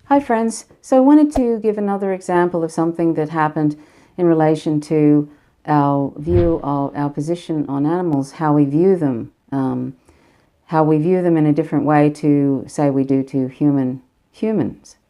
Hi friends, so I wanted to give another example of something that happened in relation to our view of our position on animals, how we view them in a different way to, say, we do to human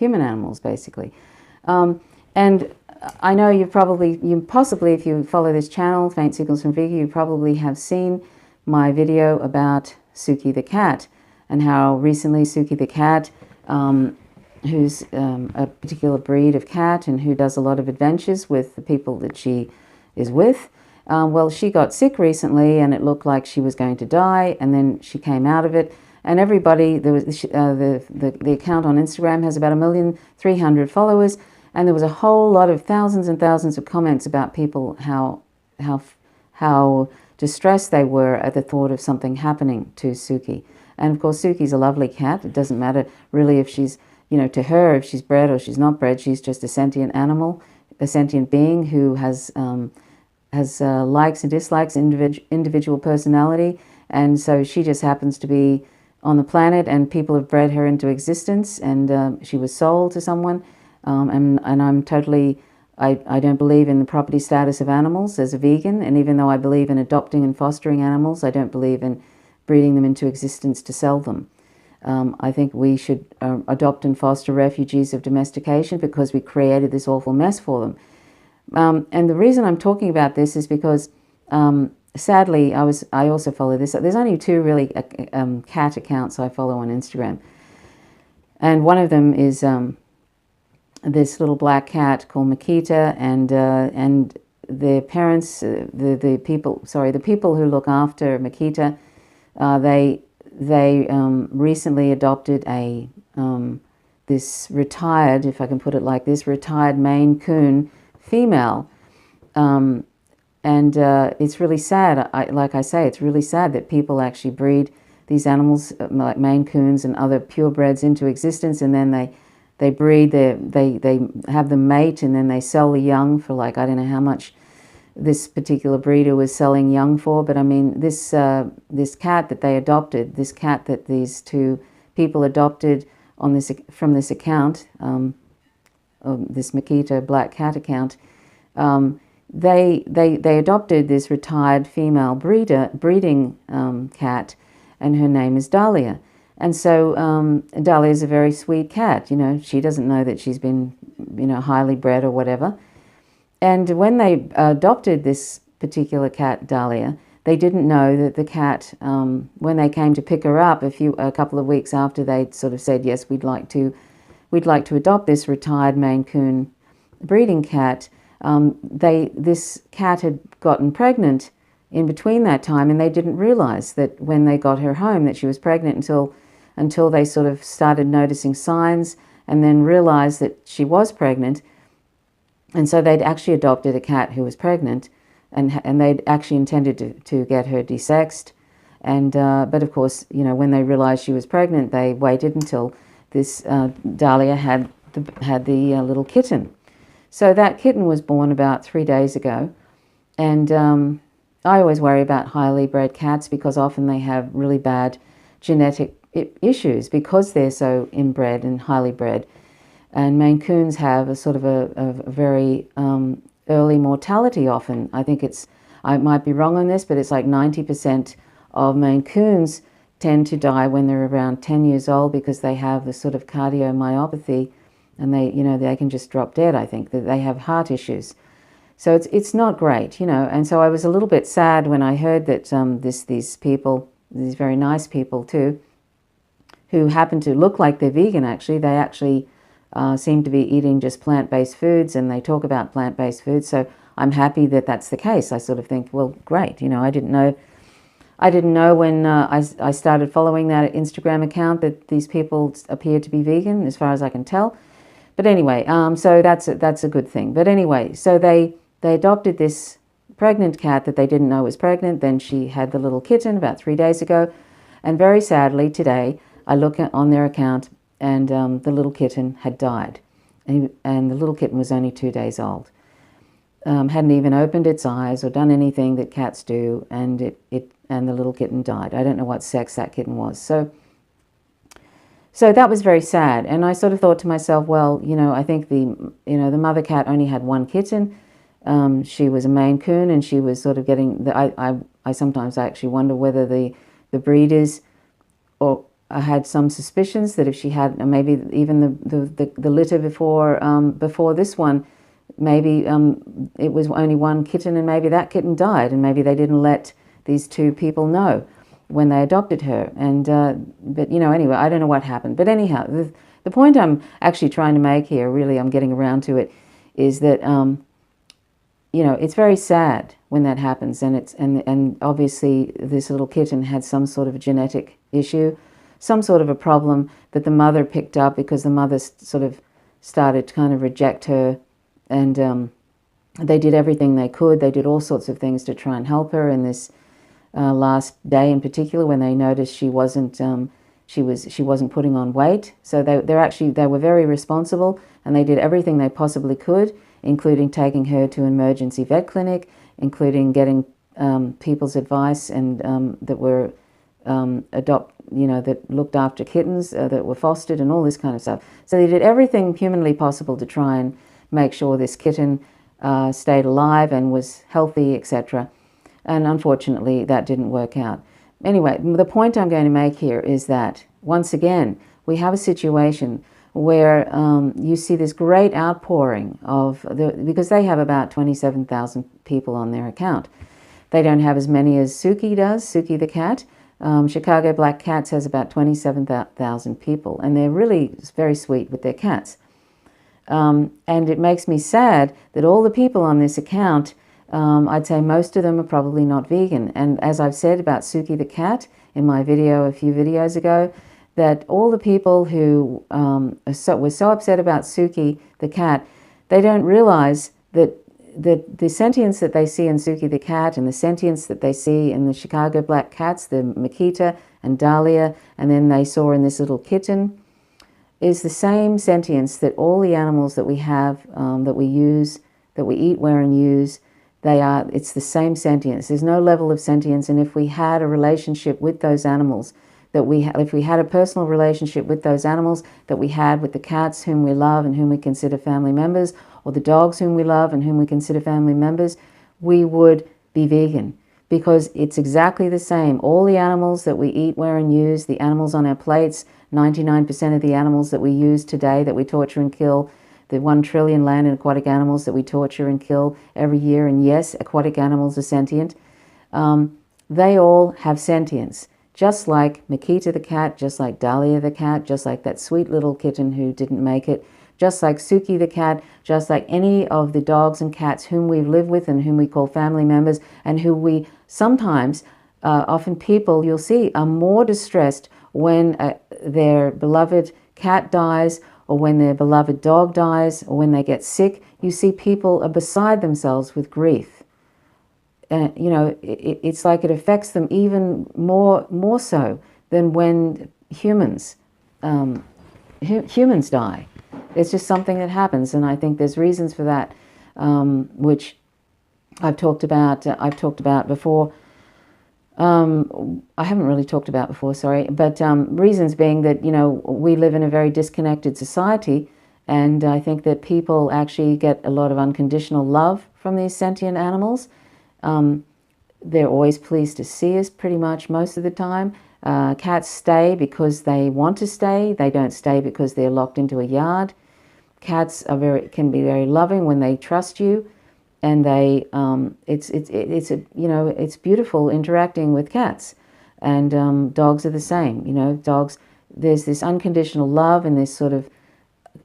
animals, basically. And I know you possibly, if you follow this channel, Faint Signals from Vega, you probably have seen my video about Suki the cat, and how recently Suki the cat, who's a particular breed of cat and who does a lot of adventures with the people that she is with. Well, she got sick recently and it looked like she was going to die, and then she came out of it. And everybody, there was the account on Instagram has about 1,300,000 followers, and there was a whole lot of thousands and thousands of comments about people how distressed they were at the thought of something happening to Suki. And of course, Suki's a lovely cat. It doesn't matter really if she's, to her, if she's bred or she's not bred. She's just a sentient animal, a sentient being who has likes and dislikes, individual personality. And so she just happens to be on the planet, and people have bred her into existence, and she was sold to someone. And I'm totally, I don't believe in the property status of animals as a vegan, and even though I believe in adopting and fostering animals, I don't believe in breeding them into existence to sell them. I think we should adopt and foster refugees of domestication because we created this awful mess for them. And the reason I'm talking about this is because, sadly, I also follow this. There's only two really cat accounts I follow on Instagram, and one of them is this little black cat called Makita, and their parents, the people who look after Makita, they recently adopted this retired, if I can put it like this, retired Maine Coon female, and it's really sad. Like I say, it's really sad that people actually breed these animals like Maine Coons and other purebreds into existence, and then they breed, they have them mate, and then they sell the young for, like, I don't know how much this particular breeder was selling young for, but I mean, this cat that they adopted, this cat that these two people adopted from this account, this Makita black cat account, they adopted this retired female breeding cat, and her name is Dahlia. And so Dahlia is a very sweet cat. She doesn't know that she's been, highly bred or whatever. And when they adopted this particular cat, Dahlia, they didn't know that the cat, when they came to pick her up a couple of weeks after they'd sort of said, yes, we'd like to adopt this retired Maine Coon breeding cat, this cat had gotten pregnant in between that time, and they didn't realize that when they got her home that she was pregnant until they sort of started noticing signs, and then realized that she was pregnant. And so they'd actually adopted a cat who was pregnant, and they'd actually intended to get her desexed. And but of course, when they realized she was pregnant, they waited until this Dahlia had the little kitten. So that kitten was born about 3 days ago, and I always worry about highly bred cats because often they have really bad genetic issues because they're so inbred and highly bred. And Maine Coons have a sort of a very early mortality often. I think I might be wrong on this, but it's like 90% of Maine Coons tend to die when they're around 10 years old because they have the sort of cardiomyopathy, and they can just drop dead. I think that they have heart issues. So it's not great, And so I was a little bit sad when I heard that these people, these very nice people too, who happen to look like they're vegan, actually, they actually seem to be eating just plant-based foods, and they talk about plant-based foods. So I'm happy that that's the case. I sort of think, well, great. I didn't know when I started following that Instagram account that these people appeared to be vegan, as far as I can tell. But anyway, so that's a good thing. But anyway, so they adopted this pregnant cat that they didn't know was pregnant. Then she had the little kitten about 3 days ago, and very sadly today I look on their account, and the little kitten had died, and the little kitten was only 2 days old. Hadn't even opened its eyes or done anything that cats do, and the little kitten died. I don't know what sex that kitten was. So that was very sad, and I sort of thought to myself, well, I think the mother cat only had one kitten. She was a Maine Coon, and she was sort of getting. I sometimes actually wonder whether the breeders, or I had some suspicions that if she had maybe even the litter before this one, maybe it was only one kitten, and maybe that kitten died, and maybe they didn't let these two people know when they adopted her. And but anyway, I don't know what happened. But anyhow, the point I'm actually trying to make here, really, I'm getting around to it, is that it's very sad when that happens, and obviously this little kitten had some sort of a genetic issue, some sort of a problem that the mother picked up, because the mother sort of started to kind of reject her, and they did everything they could. They did all sorts of things to try and help her in this last day in particular, when they noticed she wasn't putting on weight. So they were very responsible, and they did everything they possibly could, including taking her to an emergency vet clinic, including getting people's advice and that were that looked after kittens that were fostered, and all this kind of stuff. So they did everything humanly possible to try and make sure this kitten stayed alive and was healthy, etc. And unfortunately, that didn't work out. Anyway, the point I'm going to make here is that, once again, we have a situation where you see this great outpouring because they have about 27,000 people on their account. They don't have as many as Suki does, Suki the cat. Chicago Black Cats has about 27,000 people, and they're really very sweet with their cats. And it makes me sad that all the people on this account, I'd say most of them are probably not vegan. And as I've said about Suki the cat in my video a few videos ago, that all the people who were so upset about Suki the cat, they don't realize that the sentience that they see in Suki the cat, and the sentience that they see in the Chicago Black Cats, the Makita and Dahlia, and then they saw in this little kitten, is the same sentience that all the animals that we have, that we use, that we eat, wear, and use, it's the same sentience. There's no level of sentience, and if we had a relationship with those animals, if we had a personal relationship with those animals that we had with the cats whom we love and whom we consider family members, or the dogs whom we love and whom we consider family members, we would be vegan, because it's exactly the same. All the animals that we eat, wear, and use, the animals on our plates, 99% of the animals that we use today that we torture and kill, the 1 trillion land and aquatic animals that we torture and kill every year, and yes, aquatic animals are sentient, they all have sentience. Just like Makita the cat, just like Dahlia the cat, just like that sweet little kitten who didn't make it, just like Suki the cat, just like any of the dogs and cats whom we live with and whom we call family members, and who we sometimes, often people you'll see, are more distressed when their beloved cat dies, or when their beloved dog dies, or when they get sick. You see people are beside themselves with grief. It's like it affects them even more so than when humans die. It's just something that happens, and I think there's reasons for that, which I've talked about before. I haven't really talked about before, sorry, but reasons being that we live in a very disconnected society, and I think that people actually get a lot of unconditional love from these sentient animals. They're always pleased to see us pretty much most of the time. Cats stay because they want to stay. They don't stay because they're locked into a yard. Cats can be very loving when they trust you, and it's beautiful interacting with cats. And dogs are the same. Dogs, there's this unconditional love and this sort of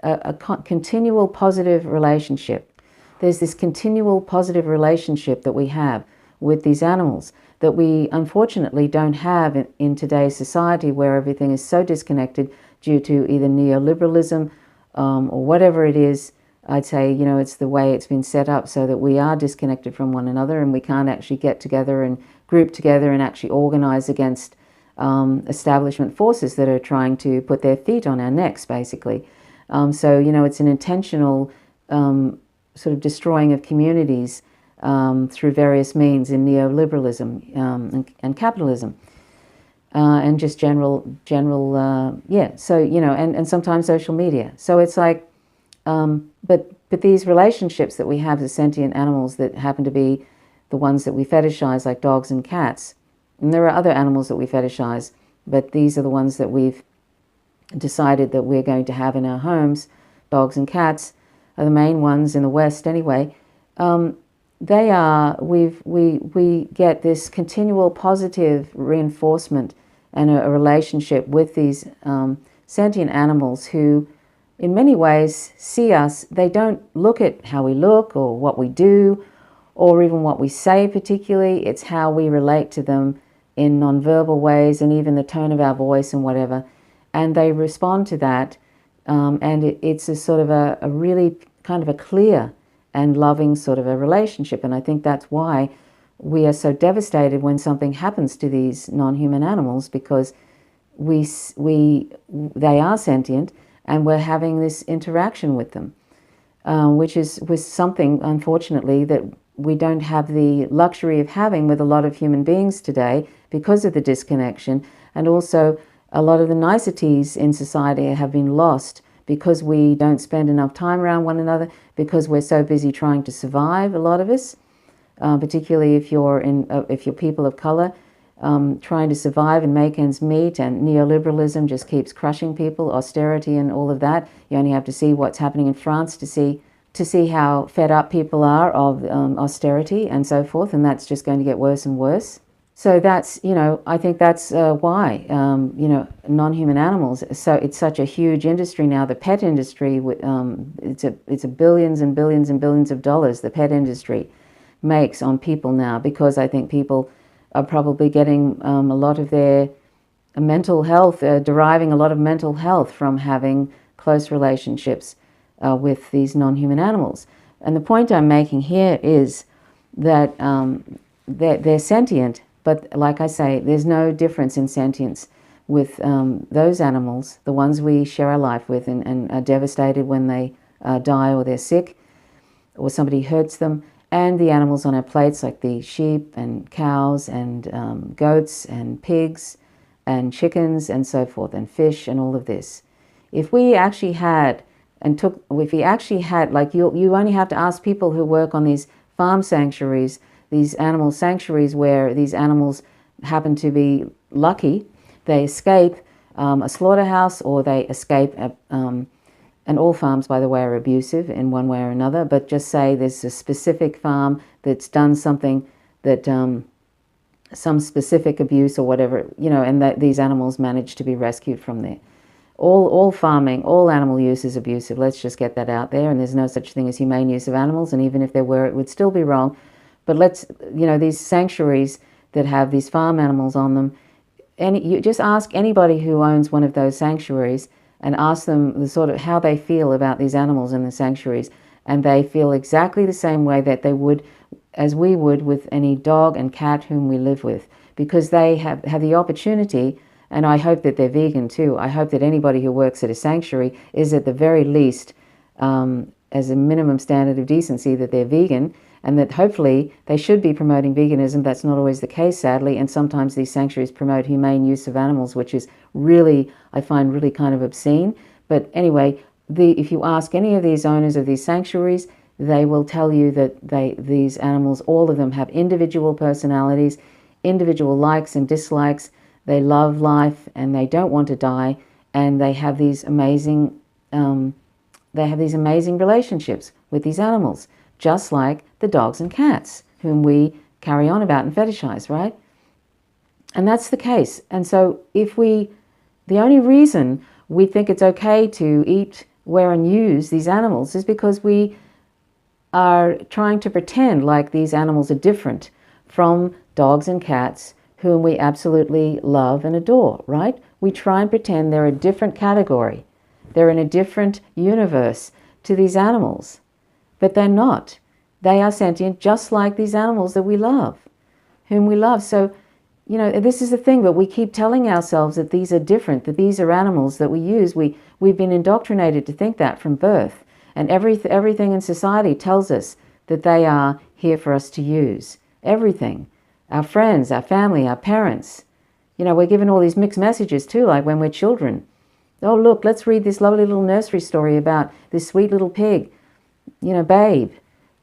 a continual positive relationship. There's this continual positive relationship that we have with these animals that we unfortunately don't have in today's society, where everything is so disconnected due to either neoliberalism or whatever it is. I'd say, it's the way it's been set up so that we are disconnected from one another, and we can't actually get together and group together and actually organize against establishment forces that are trying to put their feet on our necks, basically. So, it's an intentional sort of destroying of communities through various means in neoliberalism and capitalism. and just yeah. So, you know, and sometimes social media. So it's like, but these relationships that we have as sentient animals that happen to be the ones that we fetishize, like dogs and cats, and there are other animals that we fetishize, but these are the ones that we've decided that we're going to have in our homes. Dogs and cats are the main ones in the West anyway. They are, we get this continual positive reinforcement and a relationship with these sentient animals who in many ways see us. They don't look at how we look or what we do or even what we say particularly. It's how we relate to them in nonverbal ways and even the tone of our voice and whatever. And they respond to that, and it's a sort of a really kind of a clear and loving sort of a relationship. And I think that's why we are so devastated when something happens to these non-human animals, because they are sentient and we're having this interaction with them, which was something, unfortunately, that we don't have the luxury of having with a lot of human beings today because of the disconnection. And also a lot of the niceties in society have been lost because we don't spend enough time around one another, because we're so busy trying to survive, a lot of us, particularly if you're people of color, trying to survive and make ends meet, and neoliberalism just keeps crushing people, austerity and all of that. You only have to see what's happening in France to see how fed up people are of austerity and so forth, and that's just going to get worse and worse. So that's, you know, I think that's why, you know, non-human animals. So it's such a huge industry now. The pet industry, it's a billions and billions and billions of dollars the pet industry makes on people now, because I think people are probably getting a lot of their mental health, deriving a lot of mental health from having close relationships with these non-human animals. And the point I'm making here is that they're sentient. But like I say, there's no difference in sentience with those animals, the ones we share our life with and are devastated when they die or they're sick or somebody hurts them, and the animals on our plates like the sheep and cows and goats and pigs and chickens and so forth, and fish and all of this. If we actually had like you only have to ask people who work on these farm sanctuaries, these animal sanctuaries where these animals happen to be lucky, they escape a slaughterhouse or they escape, and all farms, by the way, are abusive in one way or another, but just say there's a specific farm that's done something that, some specific abuse or whatever, you know, and that these animals manage to be rescued from there. All farming, all animal use is abusive. Let's just get that out there, and there's no such thing as humane use of animals, and even if there were, it would still be wrong. But let's, you know, these sanctuaries that have these farm animals on them, you just ask anybody who owns one of those sanctuaries and ask them the sort of how they feel about these animals in the sanctuaries, and they feel exactly the same way that they would, as we would with any dog and cat whom we live with, because they have the opportunity. And I hope that they're vegan too. I hope that anybody who works at a sanctuary is at the very least, as a minimum standard of decency, that they're vegan, and that hopefully they should be promoting veganism. That's not always the case, sadly, and sometimes these sanctuaries promote humane use of animals, which is really, I find really kind of obscene. But anyway, if you ask any of these owners of these sanctuaries, they will tell you that these animals, all of them, have individual personalities, individual likes and dislikes. They love life and they don't want to die, and they have these amazing relationships with these animals, just like the dogs and cats whom we carry on about and fetishize, right? And that's the case. And so the only reason we think it's okay to eat, wear and use these animals is because we are trying to pretend like these animals are different from dogs and cats whom we absolutely love and adore, right? We try and pretend they're a different category. They're in a different universe to these animals. But they're not. They are sentient just like these animals that we love, whom we love. So, you know, this is the thing, but we keep telling ourselves that these are different, that these are animals that we use. We've been indoctrinated to think that from birth. And everything in society tells us that they are here for us to use. Everything. Our friends, our family, our parents, You know, we're given all these mixed messages too, like when we're children. Oh, look, let's read this lovely little nursery story about this sweet little pig, you know, Babe,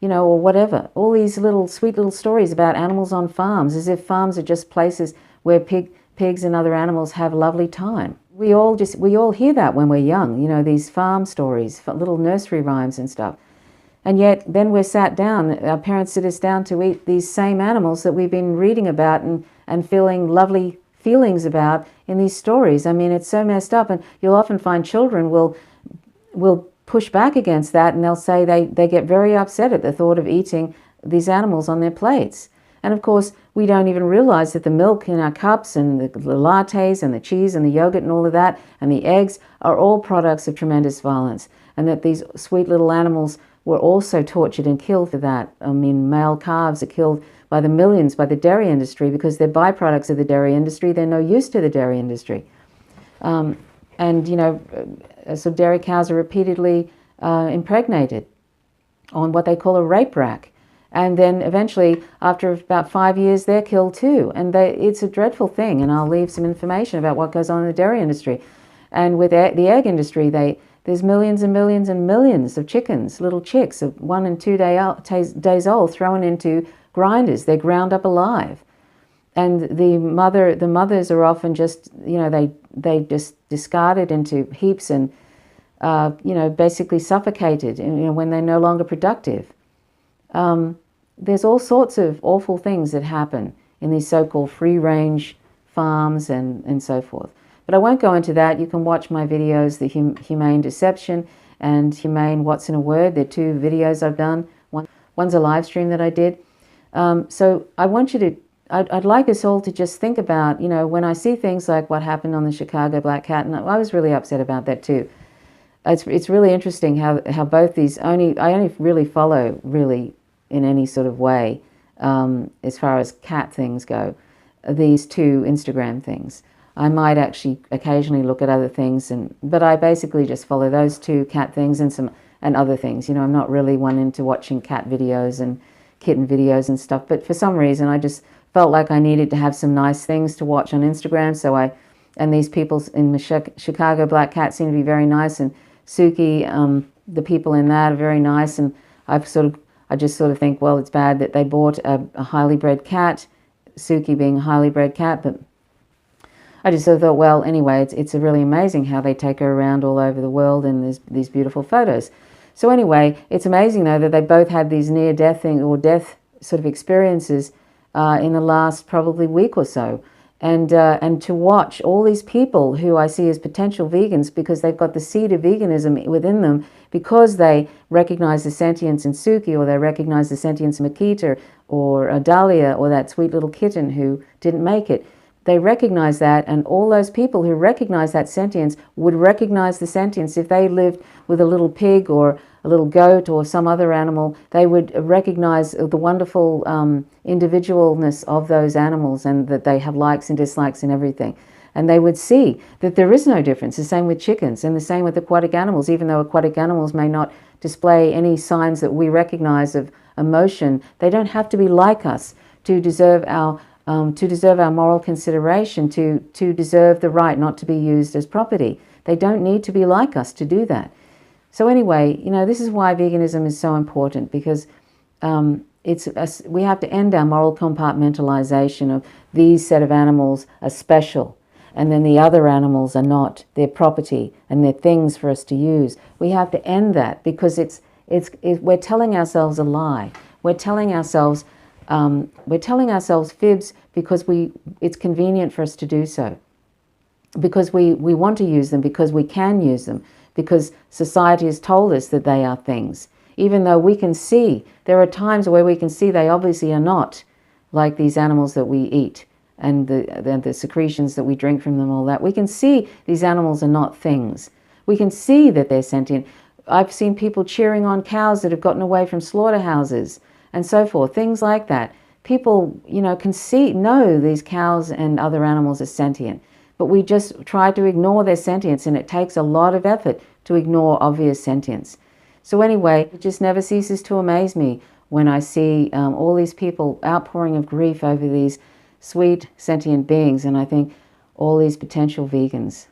you know, or whatever. All these little sweet little stories about animals on farms, as if farms are just places where pigs and other animals have a lovely time. We all hear that when we're young, you know, these farm stories, little nursery rhymes and stuff. And yet then we're sat down, our parents sit us down to eat these same animals that we've been reading about and feeling lovely feelings about in these stories. I mean, it's so messed up, and you'll often find children will push back against that, and they'll say they get very upset at the thought of eating these animals on their plates. And of course, we don't even realize that the milk in our cups and the lattes and the cheese and the yogurt and all of that and the eggs are all products of tremendous violence, and that these sweet little animals were also tortured and killed for that. I mean, male calves are killed by the millions by the dairy industry because they're byproducts of the dairy industry. They're no use to the dairy industry. And, you know, so dairy cows are repeatedly impregnated on what they call a rape rack. And then eventually, after about 5 years, they're killed too. And it's a dreadful thing. And I'll leave some information about what goes on in the dairy industry. And with the egg industry, there's millions and millions and millions of chickens, little chicks of 1 and 2 days old, thrown into grinders. They're ground up alive. And the mothers are often just, you know, they just discarded into heaps and, you know, basically suffocated, you know, when they're no longer productive. There's all sorts of awful things that happen in these so-called free-range farms and so forth. But I won't go into that. You can watch my videos, The Humane Deception and Humane What's in a Word. They're 2 videos I've done. One's a live stream that I did. So I want you to, I'd like us all to just think about, you know, when I see things like what happened on the Chicago black cat, and I was really upset about that too. It's really interesting how both these, I only really follow really in any sort of way, as far as cat things go, these 2 Instagram things. I might actually occasionally look at other things, but I basically just follow those 2 cat things and other things. You know, I'm not really one into watching cat videos and kitten videos and stuff, but for some reason I just felt like I needed to have some nice things to watch on Instagram. So and these people in the Chicago black cat seem to be very nice, and Suki, the people in that are very nice, and I just sort of think, well, it's bad that they bought a highly bred cat, Suki being a highly bred cat, but I just sort of thought, well, anyway, it's really amazing how they take her around all over the world, and there's these beautiful photos. So anyway, it's amazing though that they both had these near-death death sort of experiences in the last probably week or so. And to watch all these people who I see as potential vegans because they've got the seed of veganism within them, because they recognize the sentience in Suki, or they recognize the sentience in Makita, or Dahlia, or that sweet little kitten who didn't make it. They recognize that, and all those people who recognize that sentience would recognize the sentience if they lived with a little pig or a little goat or some other animal. They would recognize the wonderful individualness of those animals, and that they have likes and dislikes and everything. And they would see that there is no difference. The same with chickens, and the same with aquatic animals. Even though aquatic animals may not display any signs that we recognize of emotion, they don't have to be like us to deserve our moral consideration, to deserve the right not to be used as property. They don't need to be like us to do that. So anyway, you know, this is why veganism is so important, because we have to end our moral compartmentalization of these set of animals are special, and then the other animals are not. They're property, and they're things for us to use. We have to end that, because we're telling ourselves a lie. We're telling ourselves fibs because it's convenient for us to do so, because we want to use them, because we can use them, because society has told us that they are things, even though we can see, there are times where we can see they obviously are not, like these animals that we eat and the secretions that we drink from them, all that. We can see these animals are not things. We can see that they're sentient. I've seen people cheering on cows that have gotten away from slaughterhouses and so forth, things like that. People, you know, know these cows and other animals are sentient, but we just try to ignore their sentience, and it takes a lot of effort to ignore obvious sentience. So anyway, it just never ceases to amaze me when I see all these people outpouring of grief over these sweet sentient beings, and I think, all these potential vegans.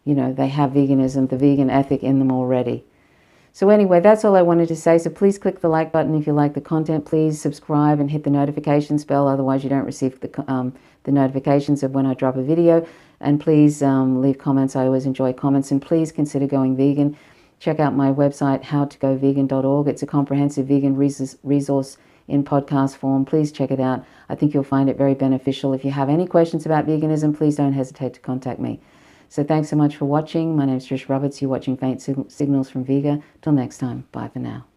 You know, they have veganism, the vegan ethic in them already. So anyway, that's all I wanted to say. So please click the like button if you like the content. Please subscribe and hit the notifications bell. Otherwise, you don't receive the notifications of when I drop a video. And please leave comments. I always enjoy comments. And please consider going vegan. Check out my website, howtogovegan.org. It's a comprehensive vegan resource in podcast form. Please check it out. I think you'll find it very beneficial. If you have any questions about veganism, please don't hesitate to contact me. So thanks so much for watching. My name is Trish Roberts. You're watching Faint Signals from Vega. Till next time, bye for now.